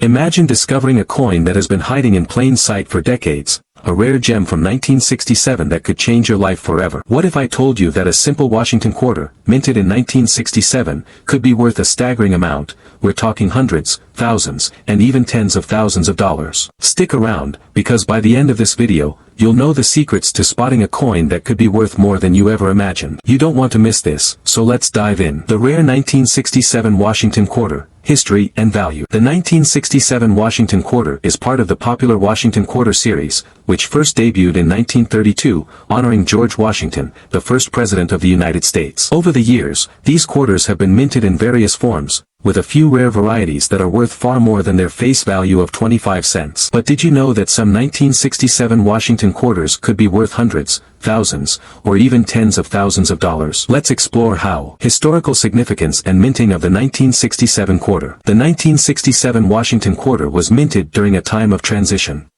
Imagine discovering a coin that has been hiding in plain sight for decades, a rare gem from 1967 that could change your life forever. What if I told you that a simple Washington quarter, minted in 1967, could be worth a staggering amount? We're talking hundreds, thousands, and even tens of thousands of dollars. Stick around, because by the end of this video, you'll know the secrets to spotting a coin that could be worth more than you ever imagined. You don't want to miss this, so let's dive in. The rare 1967 Washington quarter. History and value. The 1967 Washington quarter is part of the popular Washington quarter series, which first debuted in 1932, honoring George Washington, the first president of the United States. Over the years, these quarters have been minted in various forms, with a few rare varieties that are worth far more than their face value of 25 cents. But did you know that some 1967 Washington quarters could be worth hundreds, thousands, or even tens of thousands of dollars? Let's explore how. Historical significance and minting of the 1967 quarter. The 1967 Washington quarter was minted during a time of transition.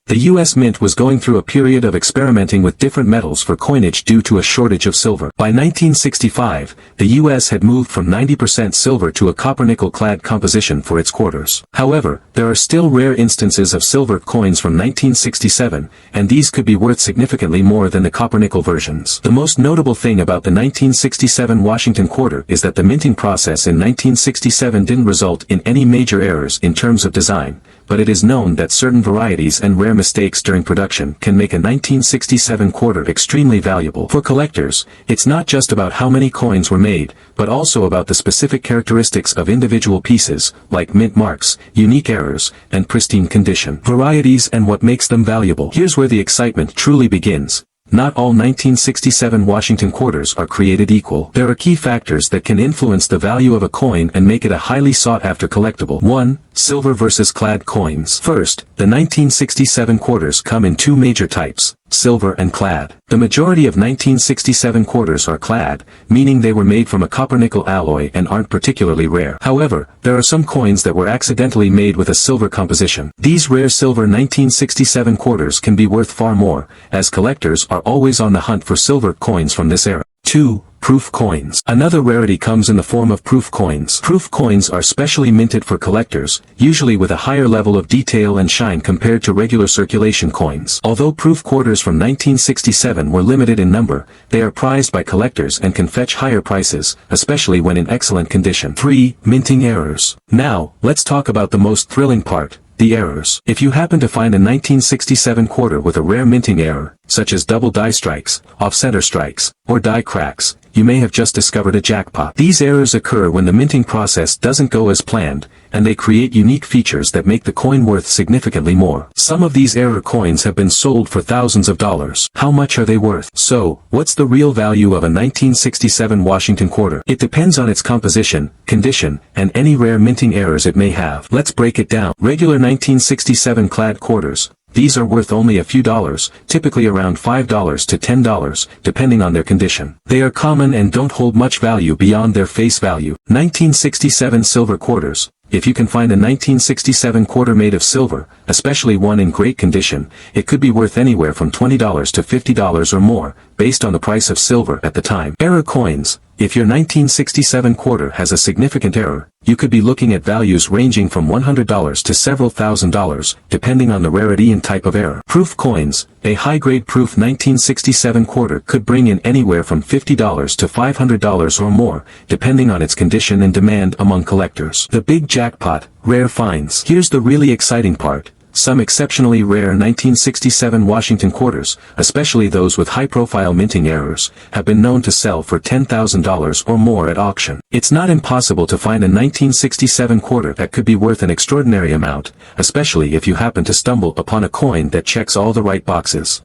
The U.S. Mint was going through a period of experimenting with different metals for coinage due to a shortage of silver. By 1965, the U.S. had moved from 90% silver to a copper-nickel-clad composition for its quarters. However, there are still rare instances of silver coins from 1967, and these could be worth significantly more than the copper-nickel versions. The most notable thing about the 1967 Washington quarter is that the minting process in 1967 didn't result in any major errors in terms of design, but it is known that certain varieties and rare mistakes during production can make a 1967 quarter extremely valuable. For collectors, it's not just about how many coins were made, but also about the specific characteristics of individual pieces, like mint marks, unique errors, and pristine condition. Varieties and what makes them valuable. Here's where the excitement truly begins. Not all 1967 Washington quarters are created equal. There are key factors that can influence the value of a coin and make it a highly sought-after collectible. 1. Silver versus clad coins. First, the 1967 quarters come in two major types, silver and clad. The majority of 1967 quarters are clad, meaning they were made from a copper-nickel alloy and aren't particularly rare. However, there are some coins that were accidentally made with a silver composition. These rare silver 1967 quarters can be worth far more, as collectors are always on the hunt for silver coins from this era. 2. Proof coins. Another rarity comes in the form of proof coins. Proof coins are specially minted for collectors, usually with a higher level of detail and shine compared to regular circulation coins. Although proof quarters from 1967 were limited in number, they are prized by collectors and can fetch higher prices, especially when in excellent condition. 3. Minting errors. Now, let's talk about the most thrilling part. The errors. If you happen to find a 1967 quarter with a rare minting error, such as double die strikes, off-center strikes, or die cracks, you may have just discovered a jackpot. These errors occur when the minting process doesn't go as planned, and they create unique features that make the coin worth significantly more. Some of these error coins have been sold for thousands of dollars. How much are they worth? So, what's the real value of a 1967 Washington quarter? It depends on its composition, condition, and any rare minting errors it may have. Let's break it down. Regular 1967 clad quarters. These are worth only a few dollars, typically around $5 to $10, depending on their condition. They are common and don't hold much value beyond their face value. 1967 silver quarters. If you can find a 1967 quarter made of silver, especially one in great condition, it could be worth anywhere from $20 to $50 or more, based on the price of silver at the time. Error coins. If your 1967 quarter has a significant error, you could be looking at values ranging from $100 to several $1,000s, depending on the rarity and type of error. Proof coins. A high-grade proof 1967 quarter could bring in anywhere from $50 to $500 or more, depending on its condition and demand among collectors. The big jackpot, rare finds. Here's the really exciting part. Some exceptionally rare 1967 Washington quarters, especially those with high-profile minting errors, have been known to sell for $10,000 or more at auction. It's not impossible to find a 1967 quarter that could be worth an extraordinary amount, especially if you happen to stumble upon a coin that checks all the right boxes.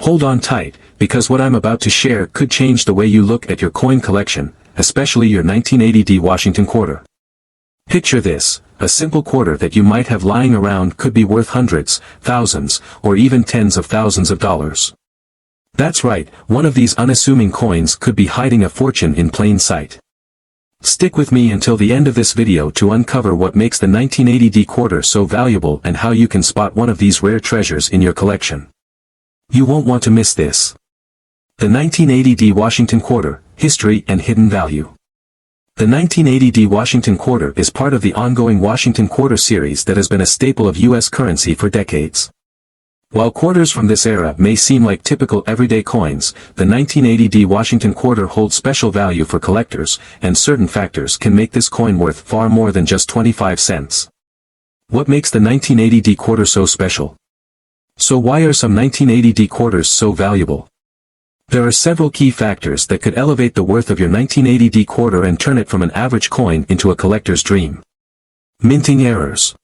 Hold on tight, because what I'm about to share could change the way you look at your coin collection, especially your 1980 Washington quarter. Picture this. A simple quarter that you might have lying around could be worth hundreds, thousands, or even tens of thousands of dollars. That's right, one of these unassuming coins could be hiding a fortune in plain sight. Stick with me until the end of this video to uncover what makes the 1980 quarter so valuable and how you can spot one of these rare treasures in your collection. You won't want to miss this. The 1980 Washington quarter, history and hidden value. The 1980D Washington Quarter is part of the ongoing Washington Quarter series that has been a staple of U.S. currency for decades. While quarters from this era may seem like typical everyday coins, the 1980D Washington Quarter holds special value for collectors, and certain factors can make this coin worth far more than just 25 cents. What makes the 1980D Quarter so special? So why are some 1980D quarters so valuable? There are several key factors that could elevate the worth of your 1980D quarter and turn it from an average coin into a collector's dream. Minting errors.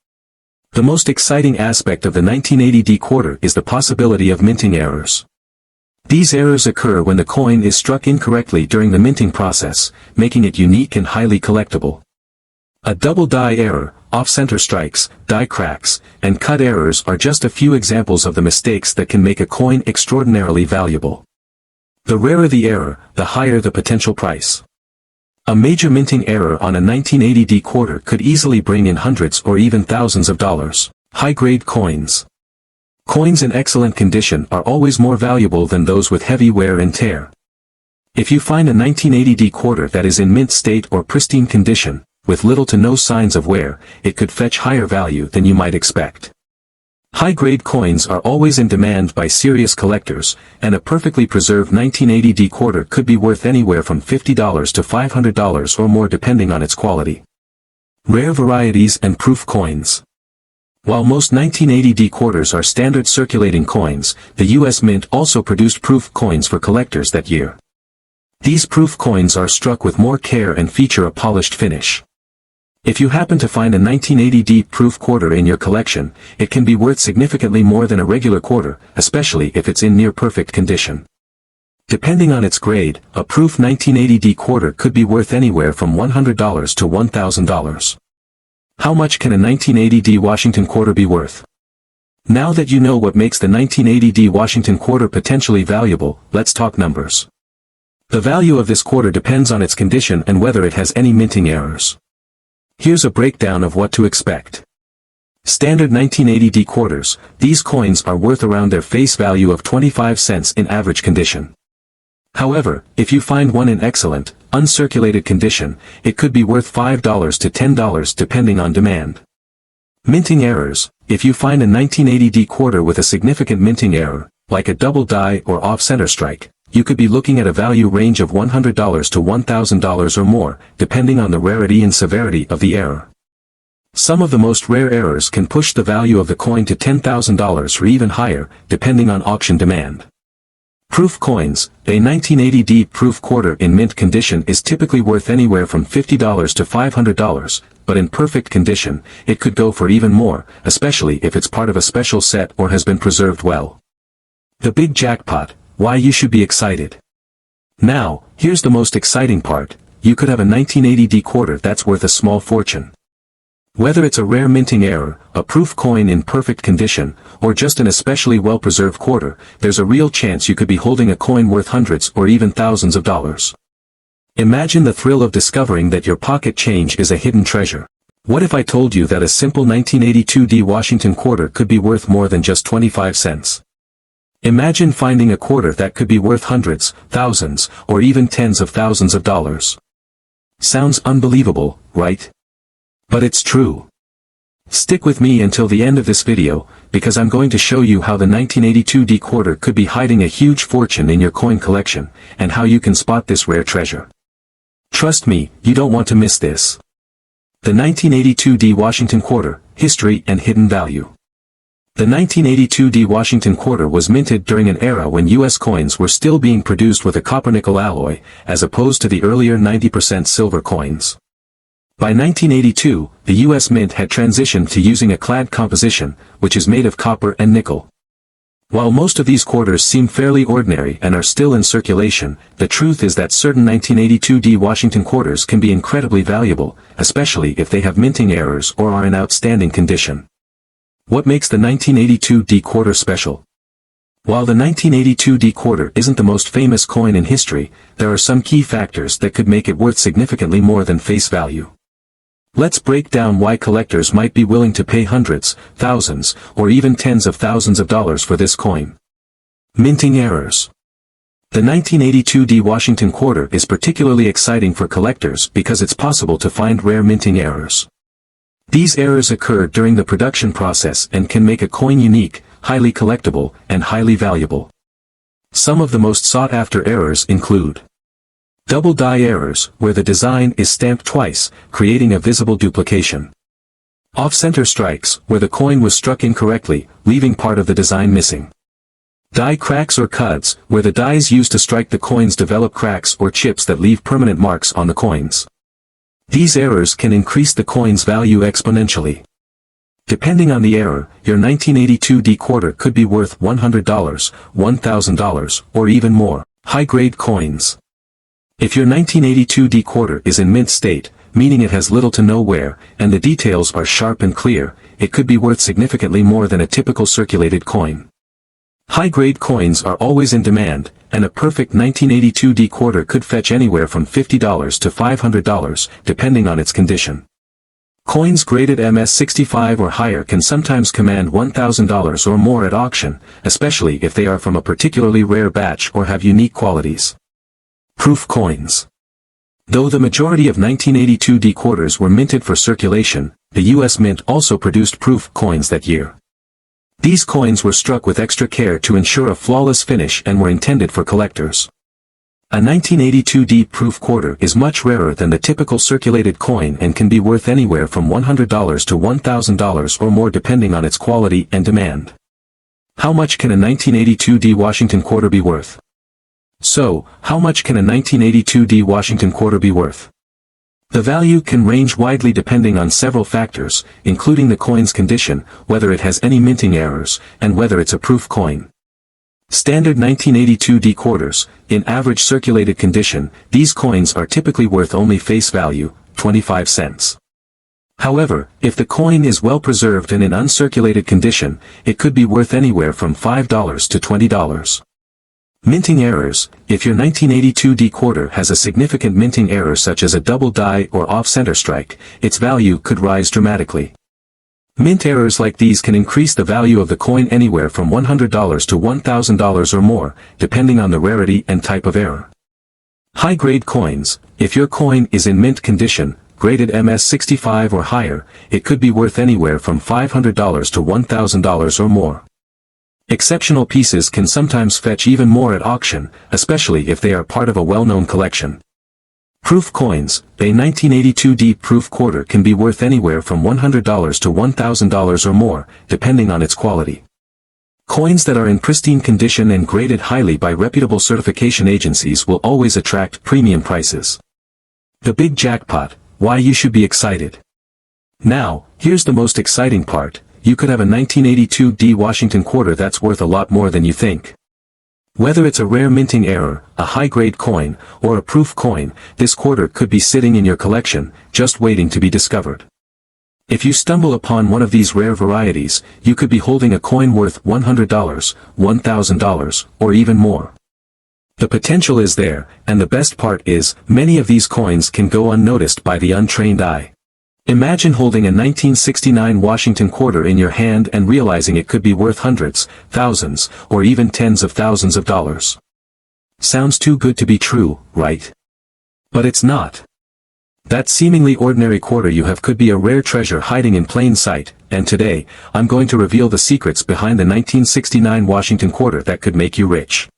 The most exciting aspect of the 1980D quarter is the possibility of minting errors. These errors occur when the coin is struck incorrectly during the minting process, making it unique and highly collectible. A double die error, off-center strikes, die cracks, and cut errors are just a few examples of the mistakes that can make a coin extraordinarily valuable. The rarer the error, the higher the potential price. A major minting error on a 1980D quarter could easily bring in hundreds or even thousands of dollars. High-grade coins. Coins in excellent condition are always more valuable than those with heavy wear and tear. If you find a 1980D quarter that is in mint state or pristine condition, with little to no signs of wear, it could fetch higher value than you might expect. High-grade coins are always in demand by serious collectors, and a perfectly preserved 1980D quarter could be worth anywhere from $50 to $500 or more depending on its quality. Rare varieties and proof coins. While most 1980D quarters are standard circulating coins, the U.S. Mint also produced proof coins for collectors that year. These proof coins are struck with more care and feature a polished finish. If you happen to find a 1980D proof quarter in your collection, it can be worth significantly more than a regular quarter, especially if it's in near-perfect condition. Depending on its grade, a proof 1980D quarter could be worth anywhere from $100 to $1,000. How much can a 1980D Washington quarter be worth? Now that you know what makes the 1980D Washington quarter potentially valuable, let's talk numbers. The value of this quarter depends on its condition and whether it has any minting errors. Here's a breakdown of what to expect. Standard 1980D quarters, these coins are worth around their face value of 25 cents in average condition. However, if you find one in excellent, uncirculated condition, it could be worth $5 to $10 depending on demand. Minting errors. If you find a 1980D quarter with a significant minting error, like a double die or off-center strike, you could be looking at a value range of $100 to $1,000 or more, depending on the rarity and severity of the error. Some of the most rare errors can push the value of the coin to $10,000 or even higher, depending on auction demand. Proof coins. A 1980D proof quarter in mint condition is typically worth anywhere from $50 to $500, but in perfect condition, it could go for even more, especially if it's part of a special set or has been preserved well. The big jackpot. Why you should be excited. Now, here's the most exciting part. You could have a 1980D quarter that's worth a small fortune. Whether it's a rare minting error, a proof coin in perfect condition, or just an especially well-preserved quarter, there's a real chance you could be holding a coin worth hundreds or even thousands of dollars. Imagine the thrill of discovering that your pocket change is a hidden treasure. What if I told you that a simple 1982D Washington quarter could be worth more than just 25 cents? Imagine finding a quarter that could be worth hundreds, thousands, or even tens of thousands of dollars. Sounds unbelievable, right? But it's true. Stick with me until the end of this video, because I'm going to show you how the 1982D quarter could be hiding a huge fortune in your coin collection, and how you can spot this rare treasure. Trust me, you don't want to miss this. The 1982D Washington Quarter, History and Hidden Value. The 1982D Washington Quarter was minted during an era when U.S. coins were still being produced with a copper-nickel alloy, as opposed to the earlier 90% silver coins. By 1982, the U.S. Mint had transitioned to using a clad composition, which is made of copper and nickel. While most of these quarters seem fairly ordinary and are still in circulation, the truth is that certain 1982D Washington quarters can be incredibly valuable, especially if they have minting errors or are in outstanding condition. What makes the 1982D quarter special? While the 1982D quarter isn't the most famous coin in history, there are some key factors that could make it worth significantly more than face value. Let's break down why collectors might be willing to pay hundreds, thousands, or even tens of thousands of dollars for this coin. Minting errors. The 1982D Washington quarter is particularly exciting for collectors because it's possible to find rare minting errors. These errors occur during the production process and can make a coin unique, highly collectible, and highly valuable. Some of the most sought-after errors include double die errors, where the design is stamped twice, creating a visible duplication. Off-center strikes, where the coin was struck incorrectly, leaving part of the design missing. Die cracks or cuts, where the dies used to strike the coins develop cracks or chips that leave permanent marks on the coins. These errors can increase the coin's value exponentially. Depending on the error, your 1982D quarter could be worth $100, $1,000, or even more. High-grade coins. If your 1982D quarter is in mint state, meaning it has little to no wear, and the details are sharp and clear, it could be worth significantly more than a typical circulated coin. High-grade coins are always in demand, and a perfect 1982D quarter could fetch anywhere from $50 to $500, depending on its condition. Coins graded MS65 or higher can sometimes command $1,000 or more at auction, especially if they are from a particularly rare batch or have unique qualities. Proof coins. Though the majority of 1982D quarters were minted for circulation, the U.S. Mint also produced proof coins that year. These coins were struck with extra care to ensure a flawless finish and were intended for collectors. A 1982D proof quarter is much rarer than the typical circulated coin and can be worth anywhere from $100 to $1,000 or more depending on its quality and demand. How much can a 1982D Washington quarter be worth? So, how much can a 1982D Washington quarter be worth? The value can range widely depending on several factors, including the coin's condition, whether it has any minting errors, and whether it's a proof coin. Standard 1982D quarters, in average circulated condition, these coins are typically worth only face value, 25 cents. However, if the coin is well preserved and in uncirculated condition, it could be worth anywhere from $5 to $20. Minting errors. If your 1982D quarter has a significant minting error such as a double die or off-center strike, its value could rise dramatically. Mint errors like these can increase the value of the coin anywhere from $100 to $1,000 or more, depending on the rarity and type of error. High-grade coins. If your coin is in mint condition, graded MS65 or higher, it could be worth anywhere from $500 to $1,000 or more. Exceptional pieces can sometimes fetch even more at auction, especially if they are part of a well-known collection. Proof coins. A 1982D proof quarter can be worth anywhere from $100 to $1,000 or more, depending on its quality. Coins that are in pristine condition and graded highly by reputable certification agencies will always attract premium prices. The big jackpot. Why you should be excited. Now, here's the most exciting part. You could have a 1982D Washington quarter that's worth a lot more than you think. Whether it's a rare minting error, a high-grade coin, or a proof coin, this quarter could be sitting in your collection, just waiting to be discovered. If you stumble upon one of these rare varieties, you could be holding a coin worth $100, $1,000, or even more. The potential is there, and the best part is, many of these coins can go unnoticed by the untrained eye. Imagine holding a 1969 Washington quarter in your hand and realizing it could be worth hundreds, thousands, or even tens of thousands of dollars. Sounds too good to be true, right? But it's not. That seemingly ordinary quarter you have could be a rare treasure hiding in plain sight, and today, I'm going to reveal the secrets behind the 1969 Washington quarter that could make you rich.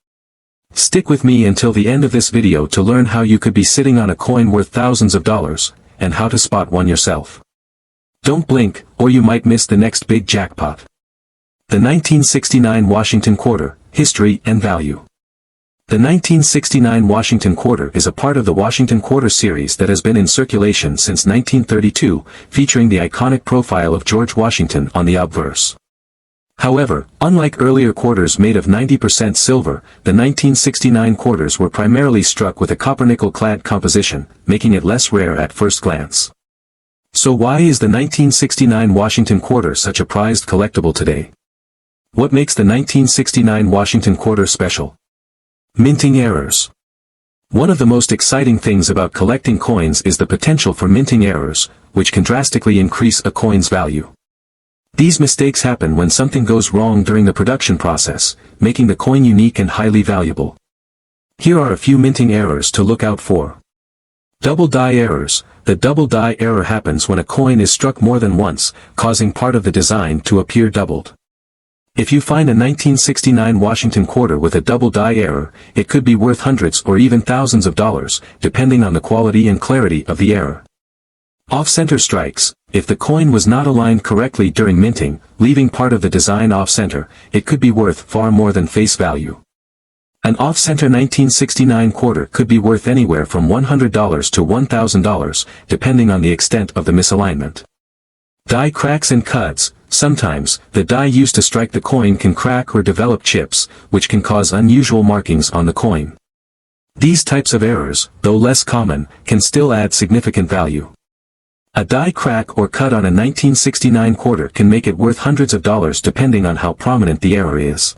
Stick with me until the end of this video to learn how you could be sitting on a coin worth thousands of dollars, and how to spot one yourself. Don't blink, or you might miss the next big jackpot. The 1969 Washington quarter, history and value. The 1969 Washington quarter is a part of the Washington quarter series that has been in circulation since 1932, featuring the iconic profile of George Washington on the obverse. However, unlike earlier quarters made of 90% silver, the 1969 quarters were primarily struck with a copper-nickel-clad composition, making it less rare at first glance. So why is the 1969 Washington quarter such a prized collectible today? What makes the 1969 Washington quarter special? Minting errors. One of the most exciting things about collecting coins is the potential for minting errors, which can drastically increase a coin's value. These mistakes happen when something goes wrong during the production process, making the coin unique and highly valuable. Here are a few minting errors to look out for. Double die errors. The double die error happens when a coin is struck more than once, causing part of the design to appear doubled. If you find a 1969 Washington quarter with a double die error, it could be worth hundreds or even thousands of dollars, depending on the quality and clarity of the error. Off-center strikes. If the coin was not aligned correctly during minting, leaving part of the design off-center, it could be worth far more than face value. An off-center 1969 quarter could be worth anywhere from $100 to $1,000, depending on the extent of the misalignment. Die cracks and cuts. Sometimes, the die used to strike the coin can crack or develop chips, which can cause unusual markings on the coin. These types of errors, though less common, can still add significant value. A die crack or cut on a 1969 quarter can make it worth hundreds of dollars depending on how prominent the error is.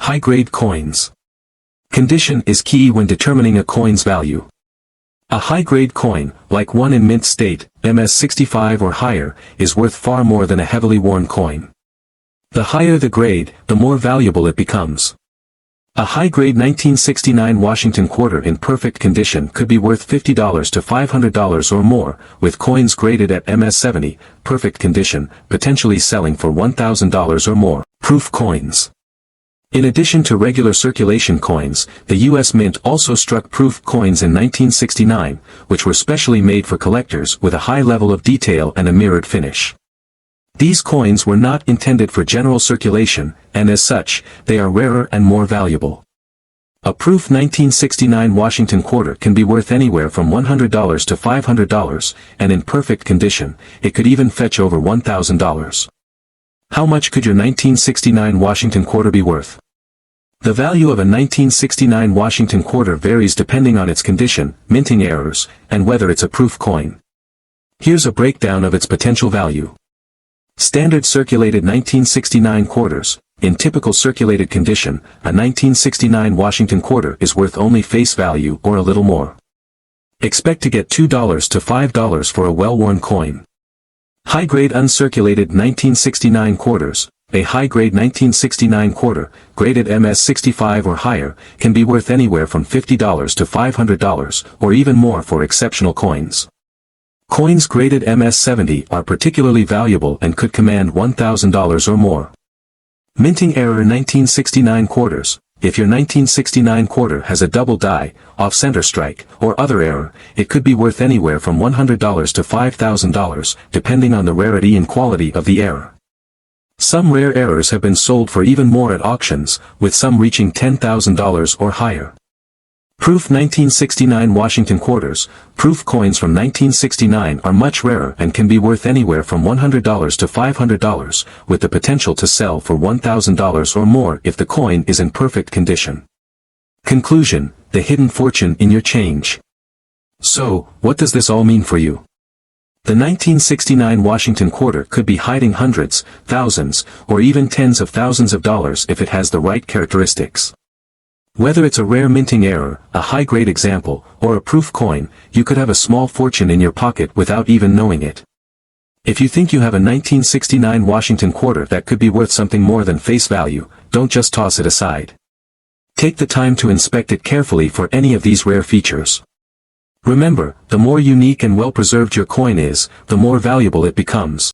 High-grade coins. Condition is key when determining a coin's value. A high-grade coin, like one in mint state, MS65 or higher, is worth far more than a heavily worn coin. The higher the grade, the more valuable it becomes. A high-grade 1969 Washington quarter in perfect condition could be worth $50 to $500 or more, with coins graded at MS70, perfect condition, potentially selling for $1,000 or more. Proof coins. In addition to regular circulation coins, the U.S. Mint also struck proof coins in 1969, which were specially made for collectors with a high level of detail and a mirrored finish. These coins were not intended for general circulation, and as such, they are rarer and more valuable. A proof 1969 Washington quarter can be worth anywhere from $100 to $500, and in perfect condition, it could even fetch over $1,000. How much could your 1969 Washington quarter be worth? The value of a 1969 Washington quarter varies depending on its condition, minting errors, and whether it's a proof coin. Here's a breakdown of its potential value. Standard circulated 1969 quarters. In typical circulated condition, a 1969 Washington quarter is worth only face value or a little more. Expect to get $2 to $5 for a well-worn coin. High-grade uncirculated 1969 quarters. A high-grade 1969 quarter, graded MS65 or higher, can be worth anywhere from $50 to $500, or even more for exceptional coins. Coins graded MS70 are particularly valuable and could command $1,000 or more. Minting error 1969 quarters. If your 1969 quarter has a double die, off-center strike, or other error, it could be worth anywhere from $100 to $5,000, depending on the rarity and quality of the error. Some rare errors have been sold for even more at auctions, with some reaching $10,000 or higher. Proof 1969 Washington quarters. Proof coins from 1969 are much rarer and can be worth anywhere from $100 to $500, with the potential to sell for $1,000 or more if the coin is in perfect condition. Conclusion: the hidden fortune in your change. So, what does this all mean for you? The 1969 Washington quarter could be hiding hundreds, thousands, or even tens of thousands of dollars if it has the right characteristics. Whether it's a rare minting error, a high-grade example, or a proof coin, you could have a small fortune in your pocket without even knowing it. If you think you have a 1969 Washington quarter that could be worth something more than face value, don't just toss it aside. Take the time to inspect it carefully for any of these rare features. Remember, the more unique and well-preserved your coin is, the more valuable it becomes.